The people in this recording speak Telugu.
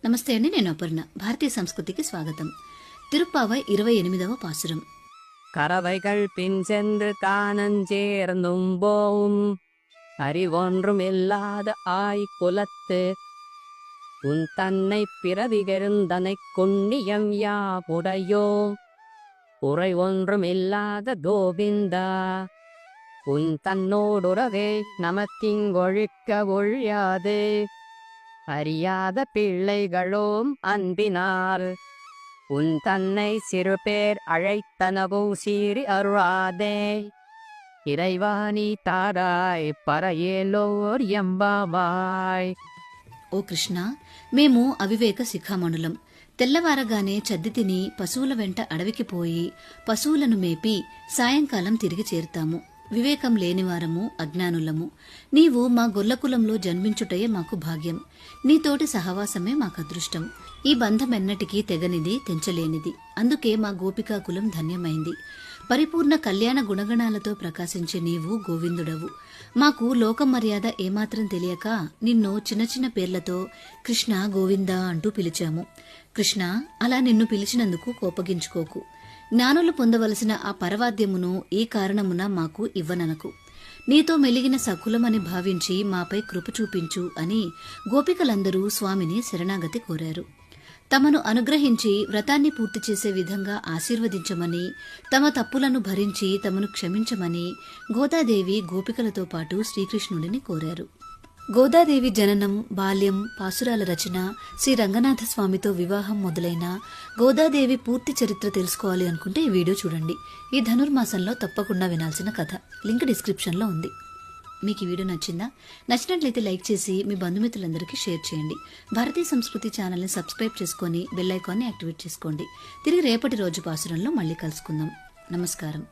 నమస్తే అండి, నేను అపర్ణ. భారతీయ సంస్కృతికి స్వాగతం. తిరుప్పావై 28వ పాసురం. கறவைகள் பின் சென்று காணஞ்சேர்ந்தும் போவும் அறிவொன்றும் இல்லாத ஆய் குலத்து உன் தன்னை பிறவிகெருந்தனை கொண்ணியம் யாவுடையோ உரை ஒன்றும் இல்லாத கோவிந்தா உன் தன்னோடுறவே நமக்கிங்கொழிக்க ஒழியாது அறியாத பிள்ளைகளோம் அன்பினார் உன் தன்னை சிறுபேர் அழைத்தனவோ சீறி அருளாதே இறைவாணி தாராய் పరయేలోర్ ఎంబావాయ్. ఓ కృష్ణ, మేము అవివేక శిఖామణులం. తెల్లవారగానే చద్ది తిని పశువుల వెంట అడవికి పోయి పశువులను మేపి సాయంకాలం తిరిగి చేరుతాము. వివేకం లేనివారము, అజ్ఞానులము. నీవు మా గొల్లకులంలో జన్మించుటయే మాకు భాగ్యం. నీతోటి సహవాసమే మాకు అదృష్టం. ఈ బంధమెన్నటికీ తెగనిది, తెంచలేనిది. అందుకే మా గోపికా కులం ధన్యమైంది. పరిపూర్ణ కళ్యాణ గుణగణాలతో ప్రకాశించే నీవు గోవిందుడవు. మాకు లోక మర్యాద ఏమాత్రం తెలియక నిన్ను చిన్న చిన్న పేర్లతో కృష్ణ, గోవింద అంటూ పిలిచాము. కృష్ణ, అలా నిన్ను పిలిచినందుకు కోపగించుకోకు. జ్ఞానులు పొందవలసిన ఆ పరవాద్యమును ఈ కారణమున మాకు ఇవ్వననకు. నీతో మెలిగిన సకులమని భావించి మాపై కృప చూపించు అని గోపికలందరూ స్వామిని శరణాగతి కోరారు. తమను అనుగ్రహించి వ్రతాన్ని పూర్తి చేసే విధంగా ఆశీర్వదించమని, తమ తప్పులను భరించి తమను క్షమించమని గోదాదేవి గోపికలతో పాటు శ్రీకృష్ణుడిని కోరారు. గోదాదేవి జననం, బాల్యం, పాసురాల రచన, శ్రీ రంగనాథ స్వామితో వివాహం మొదలైన గోదాదేవి పూర్తి చరిత్ర తెలుసుకోవాలి అనుకుంటే ఈ వీడియో చూడండి. ఈ ధనుర్మాసంలో తప్పకుండా వినాల్సిన కథ. లింక్ డిస్క్రిప్షన్లో ఉంది. మీకు ఈ వీడియో నచ్చిందా? నచ్చినట్లయితే లైక్ చేసి మీ బంధుమిత్రులందరికీ షేర్ చేయండి. భారతీయ సంస్కృతి ఛానల్ని సబ్స్క్రైబ్ చేసుకుని బెల్ ఐకాన్ని యాక్టివేట్ చేసుకోండి. తిరిగి రేపటి రోజు పాసురంలో మళ్ళీ కలుసుకుందాం. నమస్కారం.